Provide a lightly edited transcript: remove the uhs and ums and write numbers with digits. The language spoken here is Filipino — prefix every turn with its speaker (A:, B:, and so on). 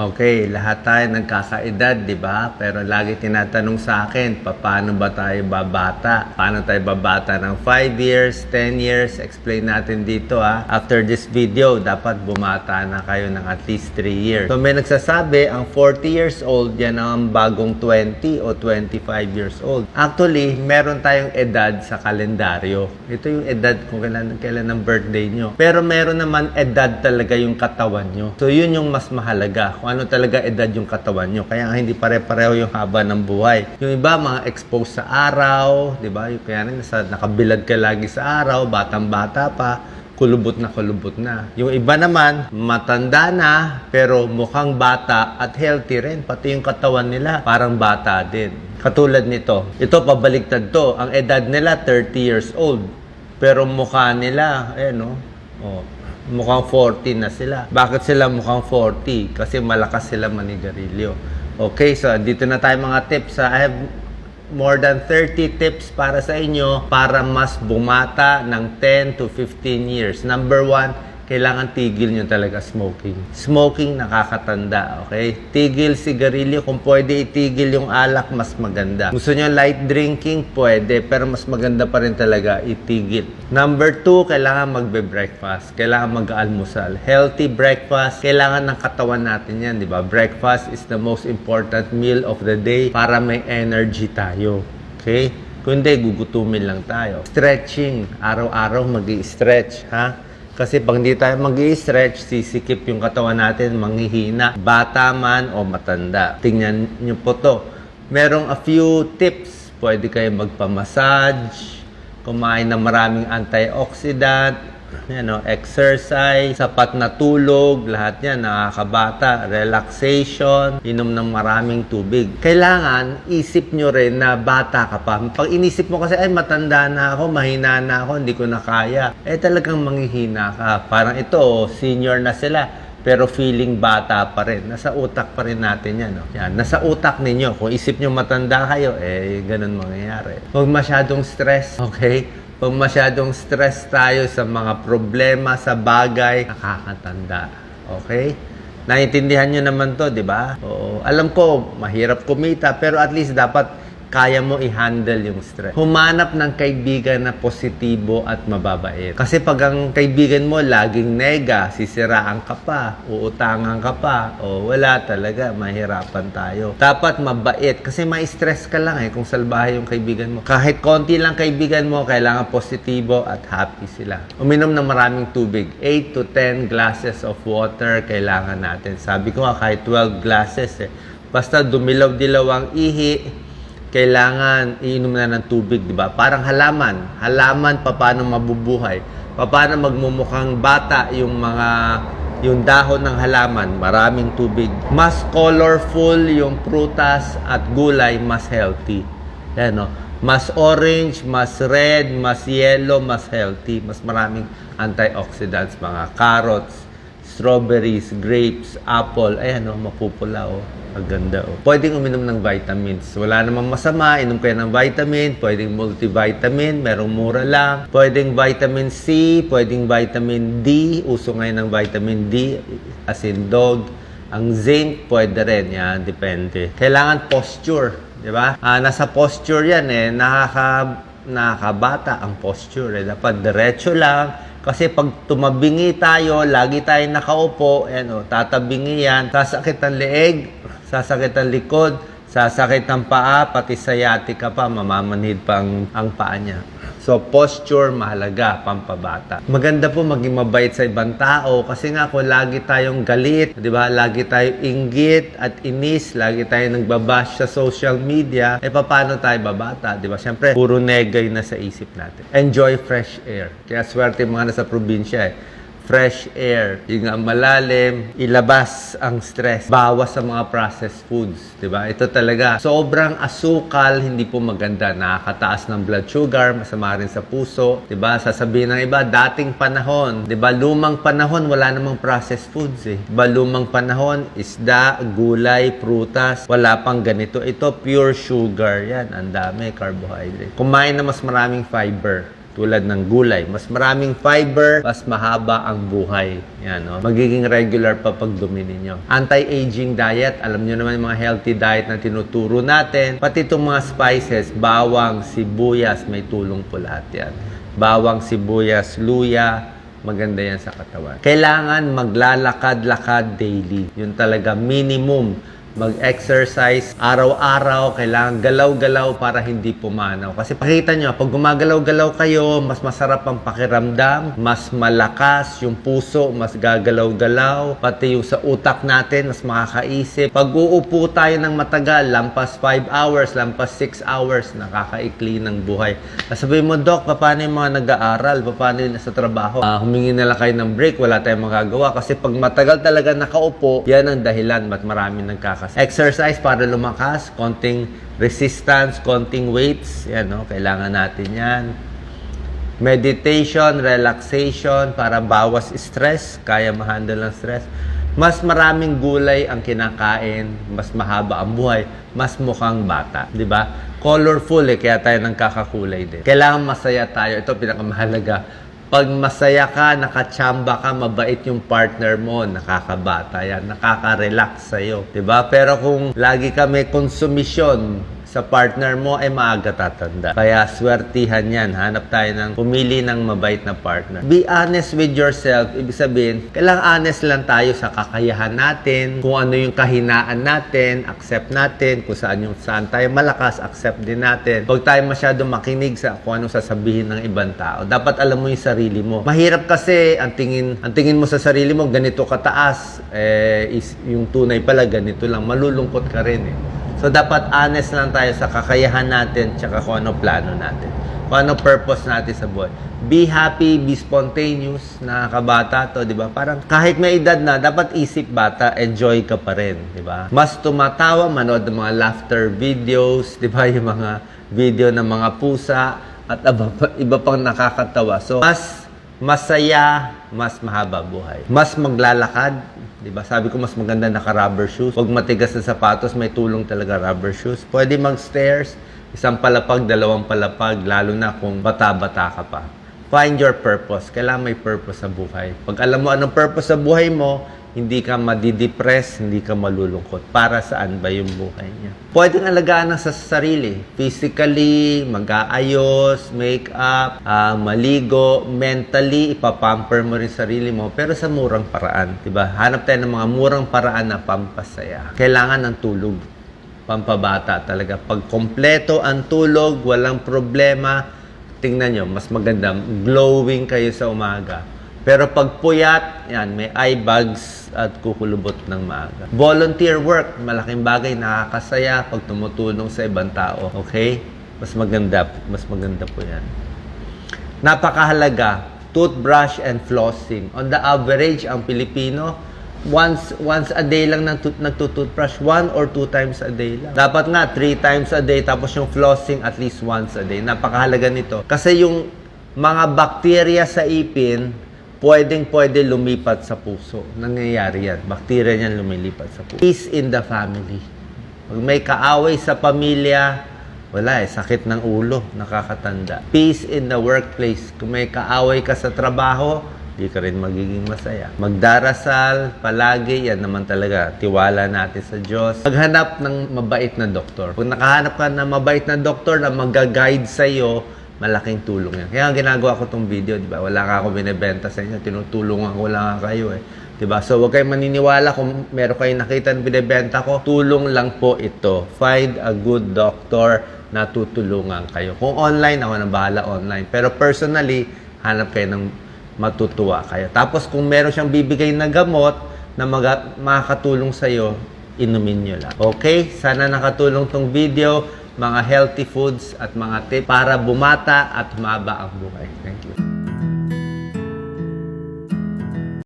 A: Okay, lahat tayo nagkakaedad, di ba? Pero lagi tinatanong sa akin, paano ba tayo babata? Paano tayo babata ng 5 years, 10 years? Explain natin dito After this video, dapat bumata na kayo ng at least 3 years. So may nagsasabi, ang 40 years old, yan ang bagong 20 o 25 years old. Actually, meron tayong edad sa kalendaryo. Ito yung edad kung kailan ang birthday nyo. Pero meron naman edad talaga yung katawan nyo. So yun yung mas mahalaga. Kung ano talaga edad yung katawan nyo. Kaya hindi pare-pareho yung haba ng buhay. Yung iba, mga exposed sa araw, di ba? Kaya nakabilad ka lagi sa araw, batang-bata pa, kulubot na. Yung iba naman, matanda na, pero mukhang bata at healthy rin. Pati yung katawan nila, parang bata din. Katulad nito. Ito, pabaliktad to. Ang edad nila, 30 years old. Pero mukha nila, mukhang 40 na sila. Bakit sila mukhang 40? Kasi malakas sila manigarilyo. Okay, so dito na tayo mga tips. I have more than 30 tips para sa inyo para mas bumata ng 10 to 15 years. Number 1, kailangan tigil nyo talaga smoking. Smoking nakakatanda, okay? Tigil sigarilyo. Kung pwede itigil yung alak, mas maganda. Gusto nyo light drinking? Pwede. Pero mas maganda pa rin talaga itigil. Number 2, kailangan magbe-breakfast. Kailangan mag-almusal. Healthy breakfast. Kailangan ng katawan natin yan, di ba? Breakfast is the most important meal of the day para may energy tayo. Okay? Kung hindi, gugutumin lang tayo. Stretching. Araw-araw mag-i-stretch, ha? Kasi pag hindi tayo mag-i-stretch, sisikip yung katawan natin, manghihina. Bata man o matanda. Tingnan nyo po to. Merong a few tips. Pwede kayo magpamassage, kumain ng maraming antioxidant, exercise, sapat na tulog, lahat yan nakakabata, relaxation, inom ng maraming tubig. Kailangan isip nyo rin na bata ka pa. Pag inisip mo kasi, ay matanda na ako, mahina na ako, hindi ko na kaya, talagang manghihina ka. Parang ito, senior na sila, pero feeling bata pa rin. Nasa utak pa rin natin yan. Yan. Nasa utak ninyo. Kung isip nyo matanda kayo, ganun mangyayari. Huwag masyadong stress, okay? Pag masyadong stress tayo sa mga problema, sa bagay, nakakatanda. Okay? Naiintindihan nyo naman to, di ba? Oo. Alam ko, mahirap kumita, pero at least dapat kaya mo i-handle yung stress. Humanap ng kaibigan na positibo at mababait. Kasi pag ang kaibigan mo laging nega, sisiraan ka pa, uutangan ka pa, wala talaga, mahirapan tayo. Dapat mabait kasi may stress ka lang kung salbahe yung kaibigan mo. Kahit konti lang kaibigan mo, kailangan positibo at happy sila. Uminom ng maraming tubig. 8 to 10 glasses of water kailangan natin. Sabi ko kahit 12 glasses Basta dumilaw-dilaw ang ihi, kailangan iinom na ng tubig, di ba? Parang halaman. Halaman, paano mabubuhay? Paano magmumukhang bata yung dahon ng halaman? Maraming tubig. Mas colorful yung prutas at gulay, mas healthy. Yan, Mas orange, mas red, mas yellow, mas healthy. Mas maraming antioxidants, mga carrots, strawberries, grapes, apple. Ayan, mapupula, Ang ganda, Pwedeng uminom ng vitamins. Wala namang masama. Inom kayo ng vitamin. Pwedeng multivitamin. Merong mura lang. Pwedeng vitamin C. Pwedeng vitamin D. Uso ngayon ng vitamin D. As in dog. Ang zinc, pwede rin. Yan, depende. Kailangan posture. Diba? Nasa posture yan, nakakabata ang posture. Dapat diretso lang. Kasi pag tumabingi tayo, lagi tayo nakaupo, tatabingi yan, sasakit ang leeg, sasakit ang likod, sasakit ang paa, pati sciatica pa, mamamanhid pa ang paa niya. So, posture, mahalaga, pampabata. Maganda po maging mabait sa ibang tao kasi nga kung lagi tayong galit, di ba? Lagi tayong inggit at inis, lagi tayong nagbabash sa social media, paano tayo babata, di ba? Siyempre, puro negay na sa isip natin. Enjoy fresh air. Kaya swerte mga nasa probinsya fresh air, yung malalim, ilabas ang stress, bawas sa mga processed foods, di ba? Ito talaga, sobrang asukal, hindi po maganda, nakakataas ng blood sugar, masama rin sa puso, di ba? Sasabihin ng iba, dating panahon, di ba? Lumang panahon, wala namang processed foods Di ba? Lumang panahon, isda, gulay, prutas, wala pang ganito. Ito, pure sugar, yan, ang dami, carbohydrate. Kumain na mas maraming fiber. tulad ng gulay. Mas maraming fiber, mas mahaba ang buhay. Yan, no? Magiging regular pa pag dumi ninyo. Anti-aging diet, alam nyo naman yung mga healthy diet na tinuturo natin. Pati itong mga spices, bawang, sibuyas, may tulong po lahat yan. Bawang, sibuyas, luya, maganda yan sa katawan. Kailangan maglalakad-lakad daily. Yun talaga, minimum. Mag-exercise araw-araw, kailangan galaw-galaw para hindi pumanaw. Kasi pakita nyo, pag gumagalaw-galaw kayo, mas masarap ang pakiramdam, mas malakas yung puso, mas gagalaw-galaw, pati yung sa utak natin, mas makakaisip. Pag uupo tayo ng matagal, lampas 5 hours, lampas 6 hours, nakakaikli ng buhay. Sabihin mo, Doc, paano yung mga nag-aaral? Paano yung nasa trabaho? Humingi nila kayo ng break, wala tayong magagawa. Kasi pag matagal talaga nakaupo, yan ang dahilan, ba't marami nagkakaroon. Exercise para lumakas, konting resistance, konting weights, yan, no? Kailangan natin yan. Meditation, relaxation, para bawas stress, kaya ma-handle ng stress. Mas maraming gulay ang kinakain, mas mahaba ang buhay, mas mukhang bata, di ba? Colorful kaya tayo nagkakakulay din. Kailangan masaya tayo, ito pinakamahalaga. Pag masaya ka, nakachamba ka, mabait yung partner mo, nakakabata yan, nakaka-relax sa'yo. Diba? Pero kung lagi ka may konsumisyon sa partner mo, ay maaga tatanda. Kaya swertihan yan. Hanap tayo ng pumili ng mabait na partner. Be honest with yourself. Ibig sabihin, kailangan honest lang tayo sa kakayahan natin, kung ano yung kahinaan natin, accept natin, kung saan tayo malakas, accept din natin. Huwag tayo masyado makinig sa kung anong sasabihin ng ibang tao. Dapat alam mo yung sarili mo. Mahirap kasi ang tingin mo sa sarili mo, ganito kataas, yung tunay pala, ganito lang. Malulungkot ka rin So, dapat honest lang tayo sa kakayahan natin tsaka kung ano plano natin. Kung ano purpose natin sa buhay. Be happy, be spontaneous, nakakabata to, di ba? Parang kahit may edad na, dapat isip bata, enjoy ka pa rin, di ba? Mas tumatawa, manood ng mga laughter videos, di ba? Yung mga video ng mga pusa at iba pang nakakatawa. So, mas masaya, mas mahaba buhay. Mas maglalakad, diba? Sabi ko mas maganda naka-rubber shoes. Huwag matigas na sapatos, may tulong talaga rubber shoes. Pwede mag-stairs, isang palapag, dalawang palapag, lalo na kung bata-bata ka pa. Find your purpose. Kailangan may purpose sa buhay. Pag alam mo anong purpose sa buhay mo, hindi ka madidepress, hindi ka malulungkot. Para saan ba yung buhay niya? Pwedeng alagaan ng sa sarili. Physically, mag-aayos, make-up, maligo, mentally, ipapamper mo rin sarili mo, pero sa murang paraan. Diba? Hanap tayo ng mga murang paraan na pampasaya. Kailangan ng tulog. Pampabata talaga. Pag kompleto ang tulog, walang problema, tingnan nyo, mas maganda. Glowing kayo sa umaga. Pero pag puyat, yan, may eye bags at kukulubot ng maaga. Volunteer work, malaking bagay, nakakasaya pag tumutulong sa ibang tao. Okay? Mas maganda po yan. Napakahalaga, toothbrush and flossing. On the average, ang Pilipino, once a day lang nagtutoothbrush, 1 or 2 times a day lang. Dapat nga, 3 times a day, tapos yung flossing at least once a day. Napakahalaga nito. Kasi yung mga bakterya sa ipin, pwede lumipat sa puso. Nangyayari yan. Bakterya niyan lumilipat sa puso. Peace in the family. Pag may kaaway sa pamilya, wala sakit ng ulo, nakakatanda. Peace in the workplace. Kung may kaaway ka sa trabaho, di ka rin magiging masaya. Magdarasal, palagi, yan naman talaga. Tiwala natin sa Diyos. Maghanap ng mabait na doktor. Kung nakahanap ka ng mabait na doktor na mag-guide sa'yo, malaking tulong yan. Kaya ginagawa ko tong video, di ba? Wala ka ako binibenta sa inyo, tinutulungan ko lang kayo Di ba? So, huwag kayong maniniwala kung meron kayong nakita na binibenta ko, tulong lang po ito. Find a good doctor na tutulungan kayo. Kung online, ako na bahala online. Pero personally, hanap kayo ng matutuwa kayo. Tapos, kung meron siyang bibigay na gamot na makakatulong sa'yo, inumin nyo lang. Okay? Sana nakatulong tong video, mga healthy foods at mga tips para bumata at humaba ang buhay. Thank you.